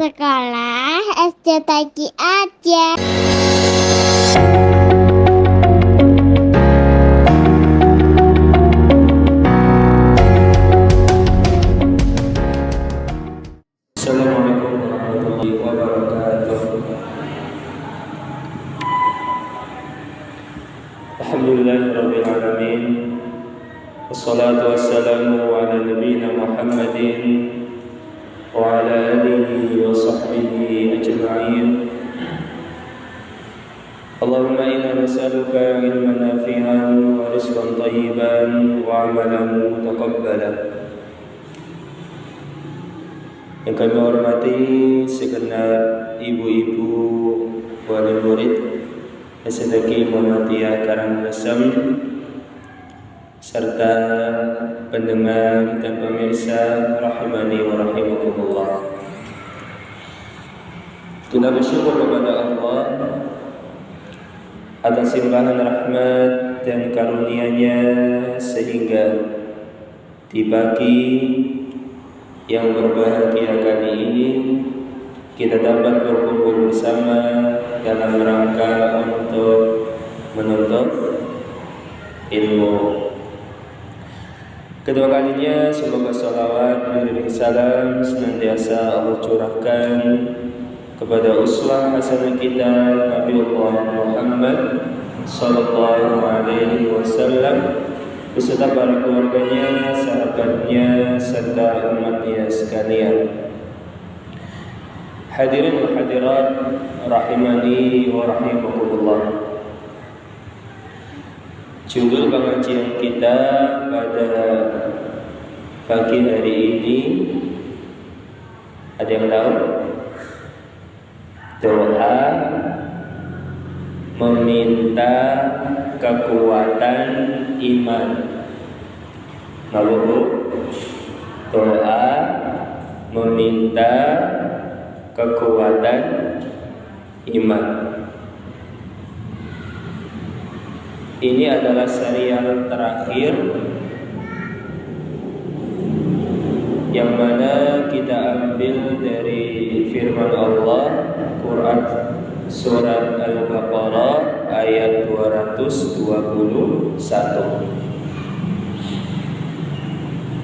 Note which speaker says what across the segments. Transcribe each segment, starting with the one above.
Speaker 1: Sekolah SD Tagi aja.
Speaker 2: Assalamualaikum warahmatullahi wabarakatuh. Alhamdulillahirabbil alamin. Wassalatu wassalamu ala nabiyyina Muhammadin wa ala alihi wa sahbihi ajma'in. Allahumma inna nas'aluka ilman nafi'an wa rizqan thayyiban wa 'amalan mutaqabbalan. Yang kami hormati segenap ibu-ibu wali murid STQ Muhammadiyah Karangasem serta pendengar dan pemirsa rahimani wa rahimakumullah. Kita bersyukur kepada Allah atas limpahan rahmat dan karunia-Nya sehingga di pagi yang berbahagia kali ini kita dapat berkumpul bersama dalam rangka untuk menuntut ilmu. Kedua kalinya semoga salawat dan salam senantiasa Allah curahkan kepada uswah hasanah kita Nabi Muhammad sallallahu alaihi wasallam beserta para keluarganya, sahabatnya, serta umatnya sekalian. Hadirin wa hadirat rahimani wa rahimakumullah. Judul pengajian kita pada pagi hari ini ada yang tahu? Doa meminta kekuatan iman. Lalu doa meminta kekuatan iman. Ini adalah serial terakhir yang mana kita ambil dari firman Allah Quran Surat Al-Baqarah ayat 221.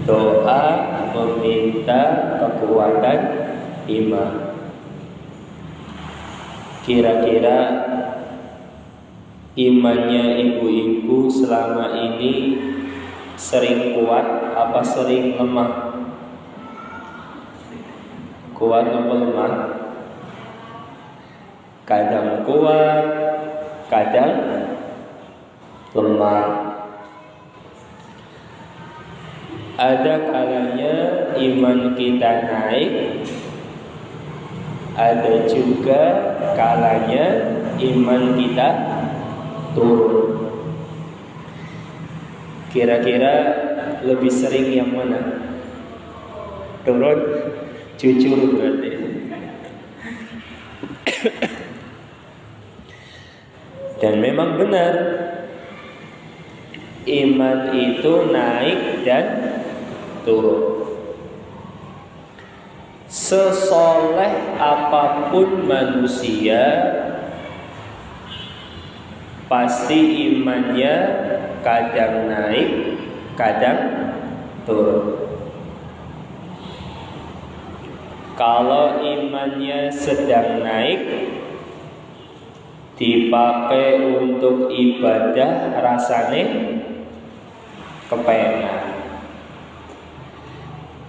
Speaker 2: Doa meminta kekuatan iman. Kira-kira imannya ibu-ibu selama ini sering kuat apa sering lemah? Kuat atau lemah? Kadang kuat, kadang lemah. Ada kalanya iman kita naik, ada juga kalanya iman kita turun. Kira-kira lebih sering yang mana? Turun? Jujur berarti. Dan memang benar, iman itu naik dan turun. Sesoleh apapun manusia, pasti imannya kadang naik, kadang turun. Kalau imannya sedang naik, dipakai untuk ibadah rasanya kepengen.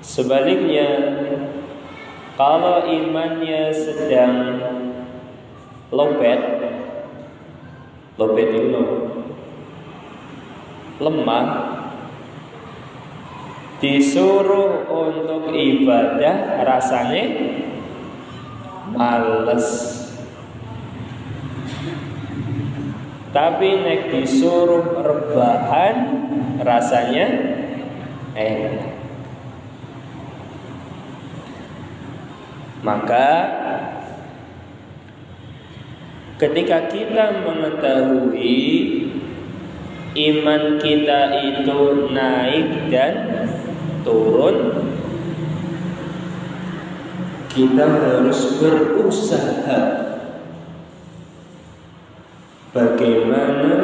Speaker 2: Sebaliknya, kalau imannya sedang lobet itu lemah, disuruh untuk ibadah rasanya males. Tapi nek disuruh rebahan rasanya enak. Maka ketika kita mengetahui iman kita itu naik dan turun, kita harus berusaha bagaimana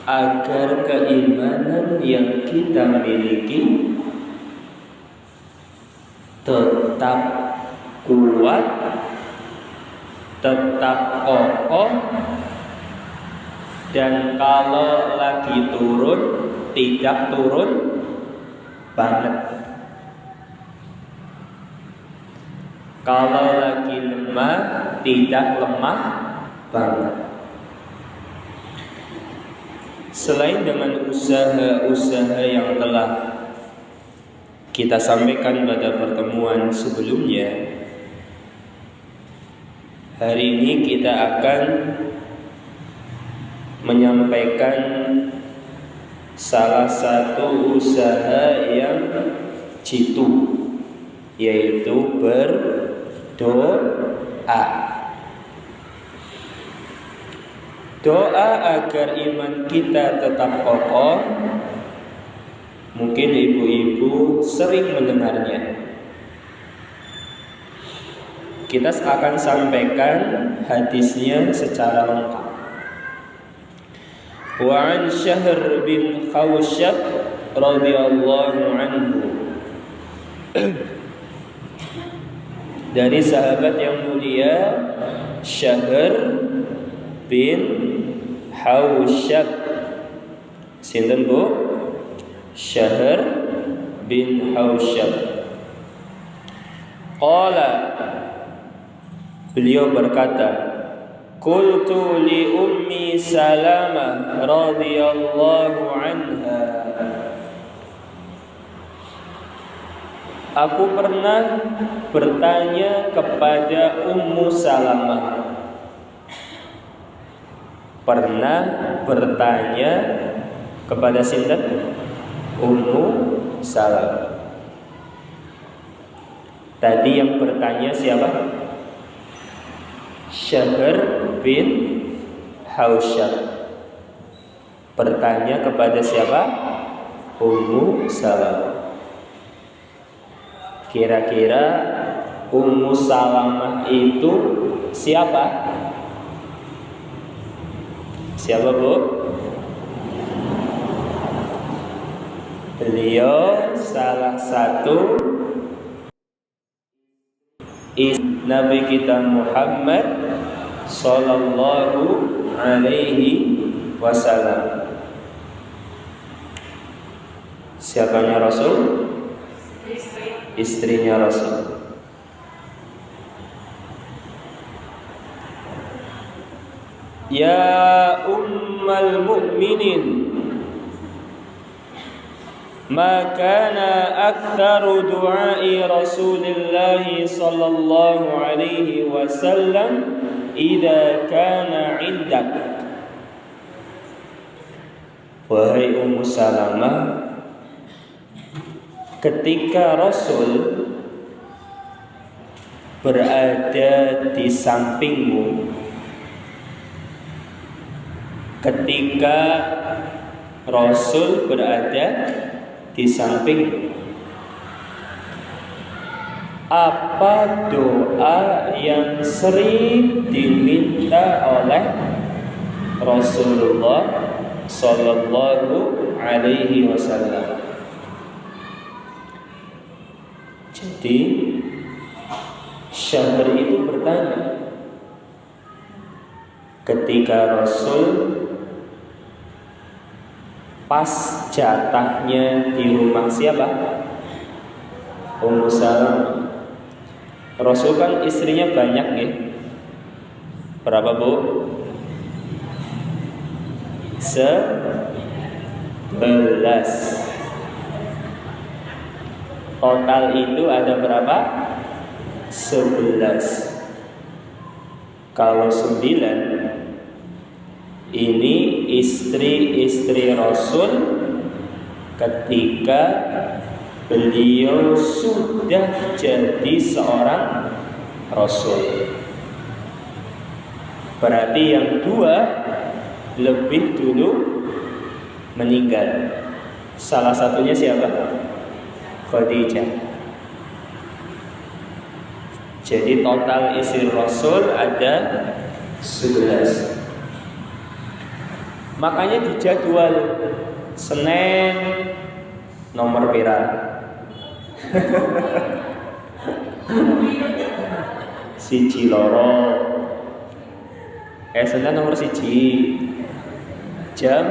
Speaker 2: agar keimanan yang kita miliki tetap kuat, tetap kokoh, dan kalau lagi turun tidak turun banget. Kalau lagi lemah tidak lemah banget. Selain dengan usaha-usaha yang telah kita sampaikan pada pertemuan sebelumnya, hari ini kita akan menyampaikan salah satu usaha yang jitu, yaitu berdoa. Doa agar iman kita tetap kokoh. Mungkin ibu-ibu sering mendengarnya. Kita akan sampaikan hadisnya secara lengkap. Wa an Syahr bin Khawshab radhiyallahu anhu. Dari sahabat yang mulia Syahr bin Khawshab. Sinten Bu? Syahr bin Khawshab. Qala, beliau berkata, qultu li ummi Salamah radhiyallahu anha. Aku pernah bertanya kepada Ummu Salamah. Pernah bertanya kepada sinten? Ummu Salamah. Tadi yang bertanya siapa? Syahr bin Khawshab. Bertanya kepada siapa? Ummu Salamah. Kira-kira Ummu Salamah itu siapa? Siapa Bu? Beliau salah satu istri Nabi kita Muhammad sallallahu alaihi wasallam. Siapanya Rasul? Istrinya Rasul. Ya ummal mu'minin, ma kana aktsaru du'ai Rasulillah sallallahu alaihi wasallam idza kana 'indak. Wahai Ummu Salamah, ketika Rasul berada di sampingmu, ketika Rasul berada di samping, apa doa yang sering diminta oleh Rasulullah sallallahu alaihi wasallam? Jadi Syahr itu bertanya ketika Rasul pas jatahnya di rumah siapa? Ummu Salamah. Rasul kan istrinya banyak nih. Berapa Bu? 11. Total itu ada berapa? 11. Kalau 9 ini istri-istri Rasul ketika beliau sudah jadi seorang Rasul. Berarti yang 2 lebih dulu meninggal. Salah satunya siapa? Khadijah. Jadi total isi Rasul ada 11. Makanya di jadwal Senin nomor pira? Siji loro. Senin nomor siji. Jam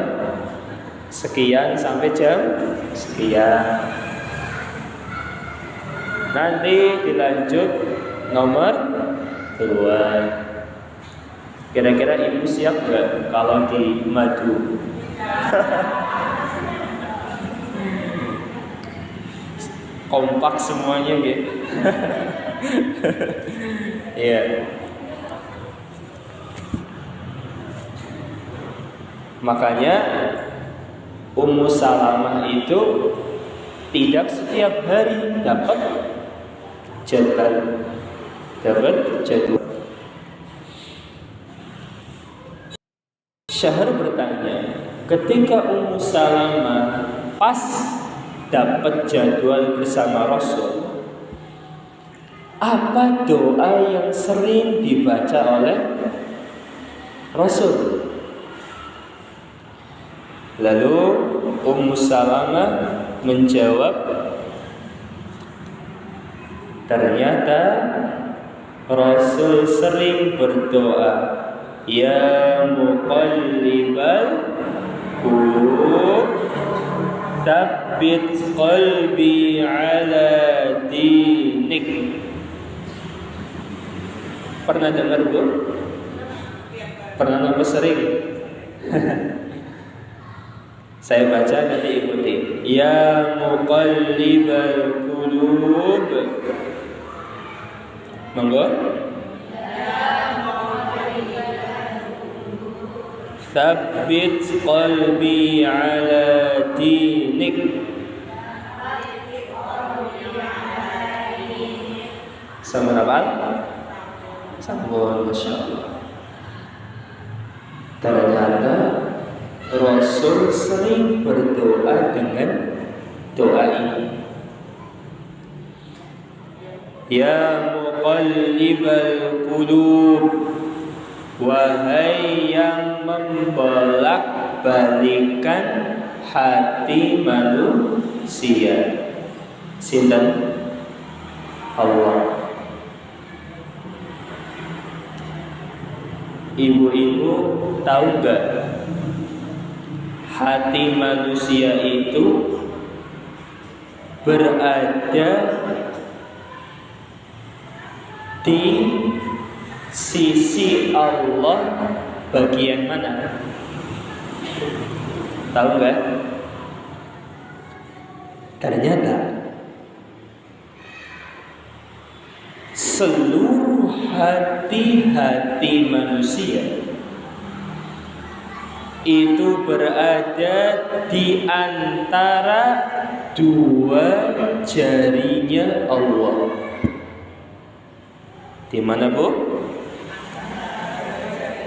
Speaker 2: sekian sampai jam sekian. Nanti dilanjut nomor 2. Kira-kira ibu siap nggak kalau di madu? Kompak semuanya gitu. Iya. Makanya Ummu Salamah itu tidak setiap hari dapat jadwal. Syahr bertanya, ketika Ummu Salamah pas dapat jadwal bersama Rasul, apa doa yang sering dibaca oleh Rasul? Lalu Ummu Salamah menjawab, ternyata Rasul sering berdoa, ya muqallibal qulub tsabbit qalbi ala dinik. Pernah dengar Bu? Pernah nampak sering? Saya baca nanti ikuti. Ya muqallibal qulub. Monggo. Tsabbit qalbi ala dinik. Sama hafal? Sampun, Masya Allah. Ternyata Rasul sering berdoa dengan doa ini. Ya muqallibal qulub, wahai yang membolak-balikan hati manusia. Sinten? Allah. Ibu-ibu tahu gak, hati manusia itu berada di sisi Allah bagian mana? Tahu gak? Ternyata seluruh hati-hati manusia itu berada di antara dua jarinya Allah. Di mana Bu?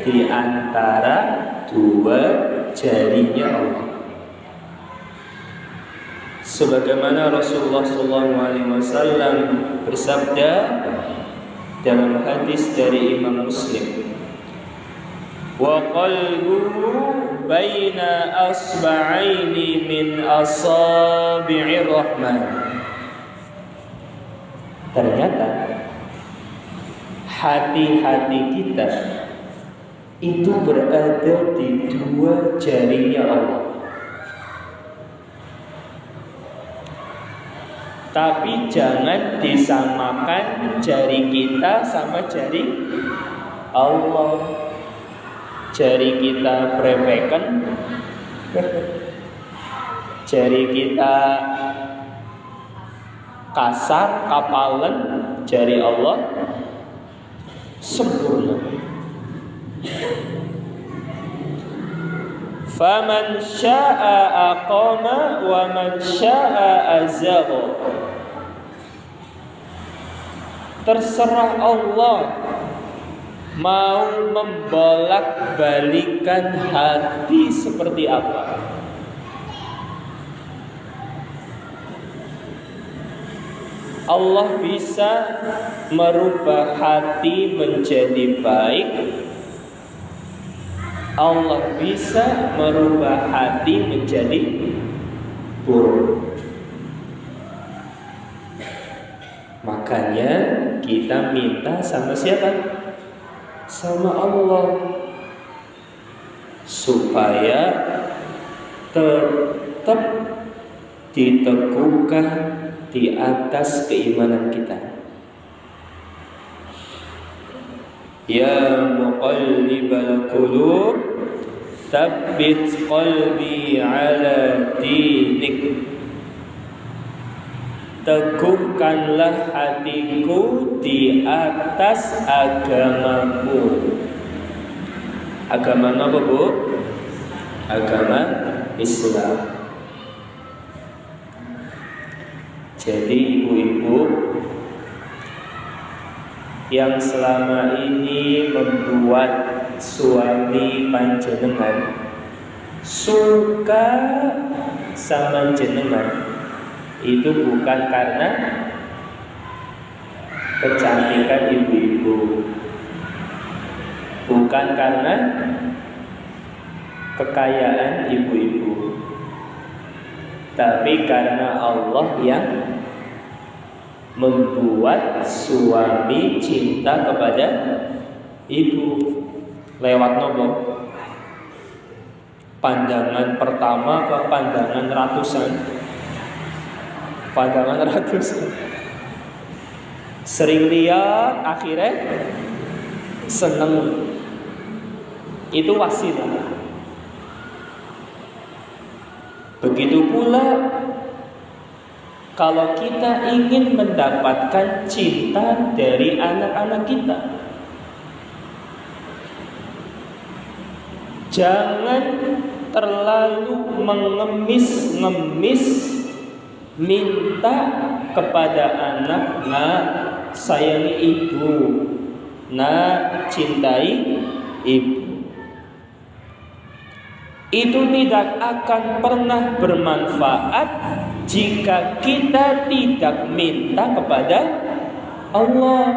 Speaker 2: Di antara dua jarinya Allah. Sebagaimana Rasulullah SAW bersabda dalam hadis dari Imam Muslim, wa qalbuhu baina asba'aini min asabi'ir rahman. Ternyata hati-hati kita itu berada di dua jarinya Allah. Tapi jangan disamakan jari kita sama jari Allah. Jari kita brebekan, jari kita kasar, kapalan, jari Allah sempurna. Faman syaa aqama wa man syaa azagha. Terserah Allah mau membolak-balikan hati seperti apa. Allah bisa merubah hati menjadi baik. Allah bisa merubah hati menjadi buruk. Makanya kita minta sama siapa? Sama Allah, supaya tetap diteguhkan di atas keimanan kita. Ya muqallibal qulub, tsabbit qalbi ala dinik. Teguhkanlah hatiku di atas agamamu. Agama apa, Bu? Agama Islam. Jadi ibu-ibu yang selama ini membuat suami panjenengan suka sama jenengan, itu bukan karena kecantikan ibu-ibu, bukan karena kekayaan ibu-ibu, tapi karena Allah yang membuat suami cinta kepada ibu. Lewat nopo? Pandangan pertama ke pandangan ratusan? Pandangan ratusan. Sering lihat, akhirnya seneng. Itu wasilah. Begitu pula kalau kita ingin mendapatkan cinta dari anak-anak kita, jangan terlalu mengemis-ngemis minta kepada anak, nak sayangi ibu, nak cintai ibu. Itu tidak akan pernah bermanfaat jika kita tidak minta kepada Allah.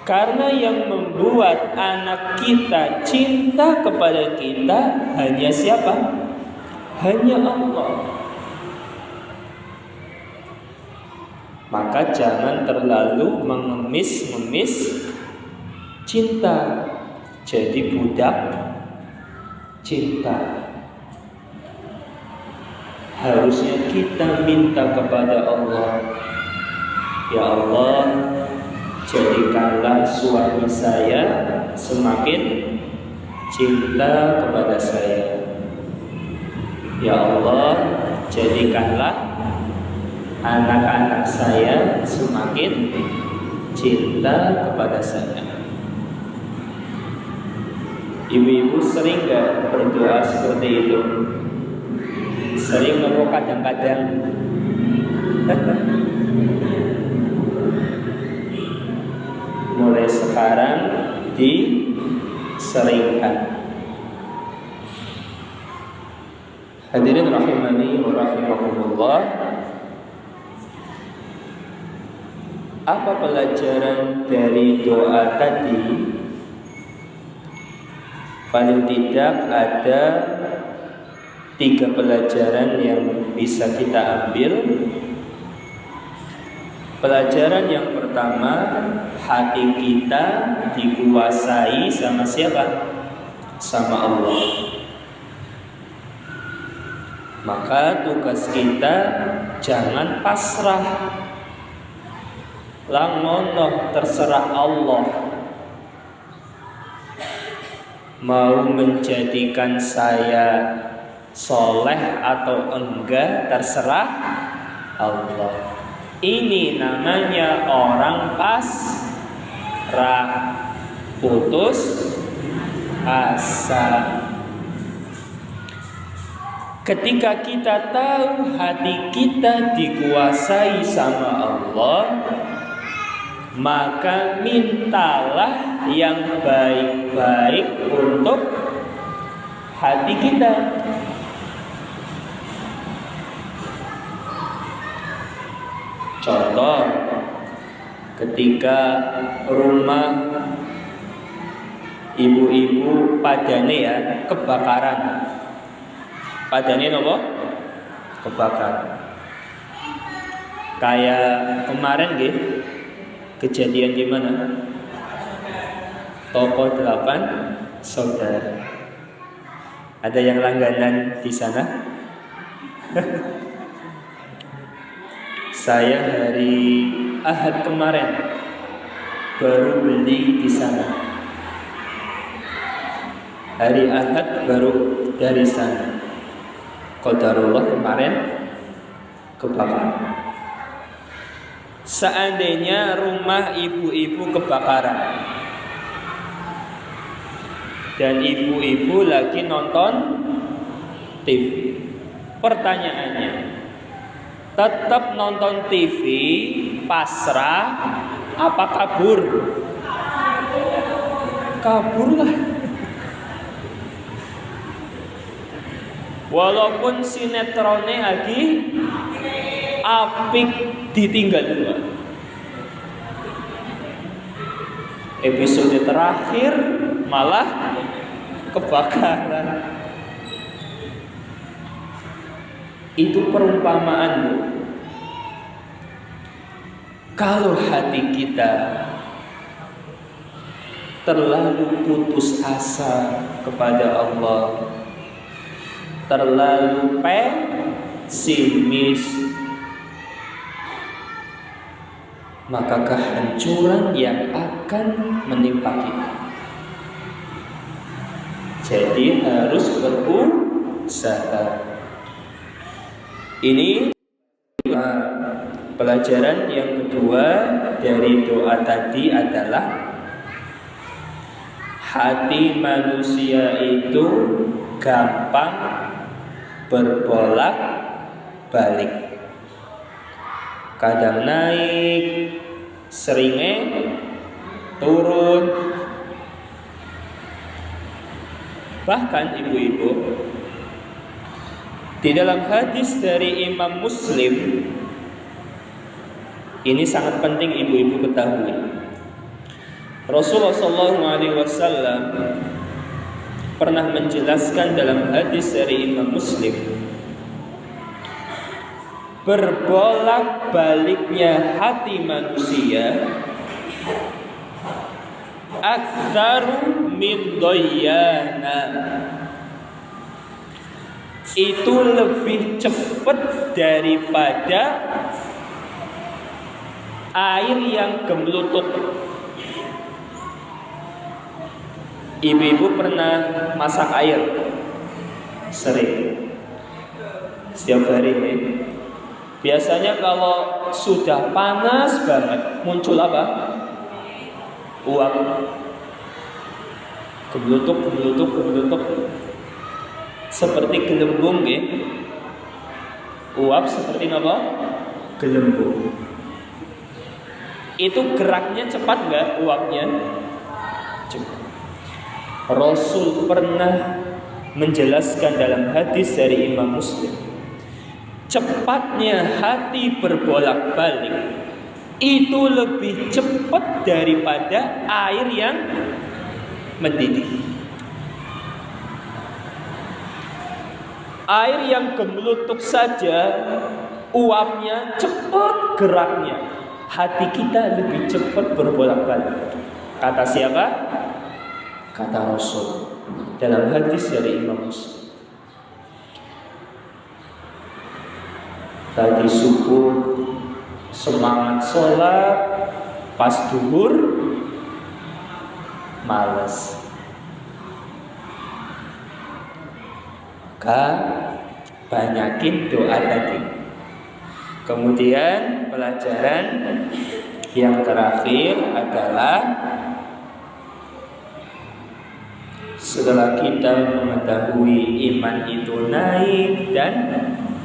Speaker 2: Karena yang membuat anak kita cinta kepada kita hanya siapa? Hanya Allah. Maka jangan terlalu mengemis-ngemis cinta, jadi budak cinta. Harusnya kita minta kepada Allah, ya Allah, jadikanlah suami saya semakin cinta kepada saya. Ya Allah, jadikanlah anak-anak saya semakin cinta kepada saya. Ibu-ibu sering gak berdoa seperti itu? Sering nopo kadang-kadang? Mulai sekarang diseringkan. Hadirin rahimani wa rahimakumullah. Apa pelajaran dari doa tadi? Paling tidak ada 3 pelajaran yang bisa kita ambil. Pelajaran yang pertama, hati kita dikuasai sama siapa? Sama Allah. Maka tugas kita jangan pasrah, langono terserah Allah. Mau menjadikan saya soleh atau enggak terserah Allah. Ini namanya orang pasrah, putus asa. Ketika kita tahu hati kita dikuasai sama Allah, maka mintalah yang baik-baik untuk hati kita. Contoh, ketika rumah ibu-ibu padane ya kebakaran. Padane nopo? Kebakaran. Kayak kemarin nggih, kejadian di mana? Toko 8 saudara. Ada yang langganan di sana? Saya hari Ahad kemarin baru beli di sana. Hari Ahad baru dari sana. Qadarullah kemarin kebakaran. Seandainya rumah ibu-ibu kebakaran dan ibu-ibu lagi nonton TV, pertanyaannya, tetap nonton TV pasrah apa kabur? Kabur lah. Walaupun sinetronnya lagi apik ditinggal dulu. Episode terakhir malah kebakaran. Itu perumpamaan, Bu. Kalau hati kita terlalu putus asa kepada Allah, terlalu pesimis, maka kehancuran yang akan menimpa kita. Jadi harus berusaha. Ini pelajaran yang kedua dari doa tadi adalah hati manusia itu gampang berbolak-balik. Kadang naik, seringnya turun. Bahkan ibu-ibu, di dalam hadis dari Imam Muslim, ini sangat penting ibu-ibu ketahui. Rasulullah SAW pernah menjelaskan dalam hadis dari Imam Muslim, berbolak-baliknya hati manusia aktsaru min dhayyana, itu lebih cepat daripada air yang gemelutuk. Ibu-ibu pernah masak air? Sering. Setiap hari ini. Biasanya kalau sudah panas banget, muncul apa? Uap. Gemelutuk. Seperti gelembung ya. Uap seperti apa? Gelembung. Itu geraknya cepat nggak uapnya? Cepat. Rasul pernah menjelaskan dalam hadis dari Imam Muslim, cepatnya hati berbolak-balik itu lebih cepat daripada air yang mendidih. Air yang gemelutuk saja uapnya cepat geraknya, hati kita lebih cepat berbolak-balik. Kata siapa? Kata Rasul dalam hadis dari Imam Muslim. Tadi subuh semangat sholat, pas duhur malas. Maka banyakin doa tadi. Kemudian pelajaran yang terakhir adalah setelah kita mengetahui iman itu naik dan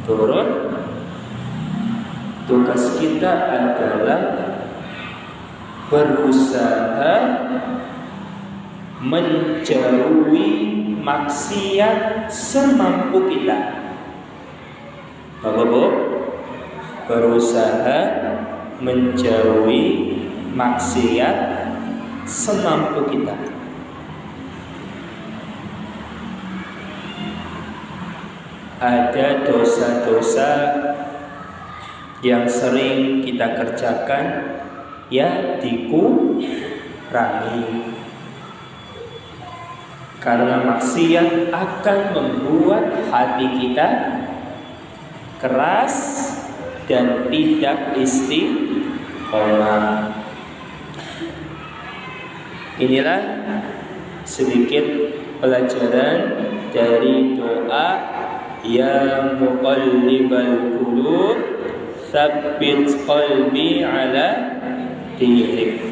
Speaker 2: turun, tugas kita adalah berusaha menjauhi maksiat semampu kita. Bapak-bapak, berusaha menjauhi maksiat semampu kita. Ada dosa-dosa yang sering kita kerjakan, ya dikurangi. Karena maksiat akan membuat hati kita keras dan tidak istiqomah. Inilah sedikit pelajaran dari doa ya muqallibal qulub tsabbit qalbi ala dinik.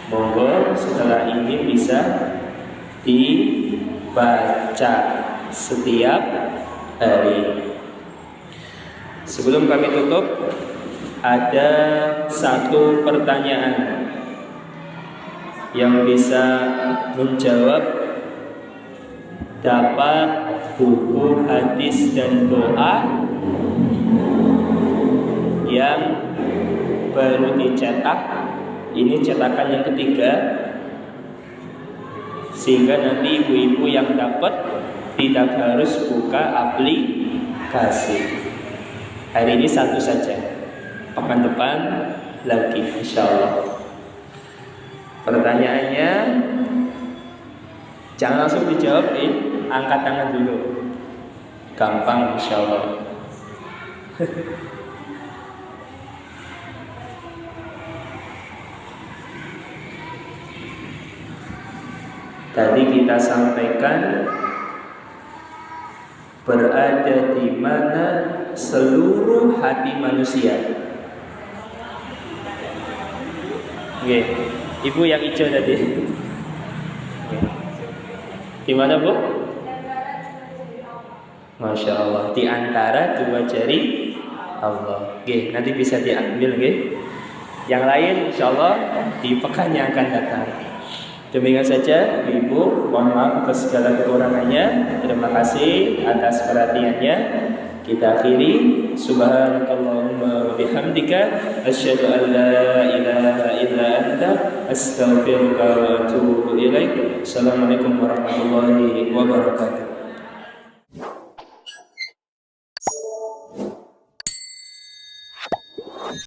Speaker 2: Monggo setelah ini bisa dibaca setiap hari. Sebelum kami tutup, ada satu pertanyaan yang bisa menjawab dapat buku hadis dan doa yang baru dicetak. Ini cetakan yang ketiga, sehingga nanti ibu-ibu yang dapat tidak harus buka aplikasi. Hari ini satu saja, pekan depan lagi insyaallah. Pertanyaannya jangan langsung dijawab, angkat tangan dulu. Gampang insyaallah. Tadi kita sampaikan berada di mana seluruh hati manusia. Oke, ibu yang hijau tadi. Di mana bu? Masya Allah, di antara dua jari Allah. Oke, nanti bisa diambil. Oke. Yang lain insya Allah di pekan yang akan datang. Demikian saja Ibu, mohon maaf atas segala kekurangannya. Terima kasih atas perhatiannya. Kita akhiri. Subhanakallahumma wa bihamdika asyhadu an la ilaha illa anta astaghfiruka wa atubu ilaik. Assalamualaikum warahmatullahi wabarakatuh.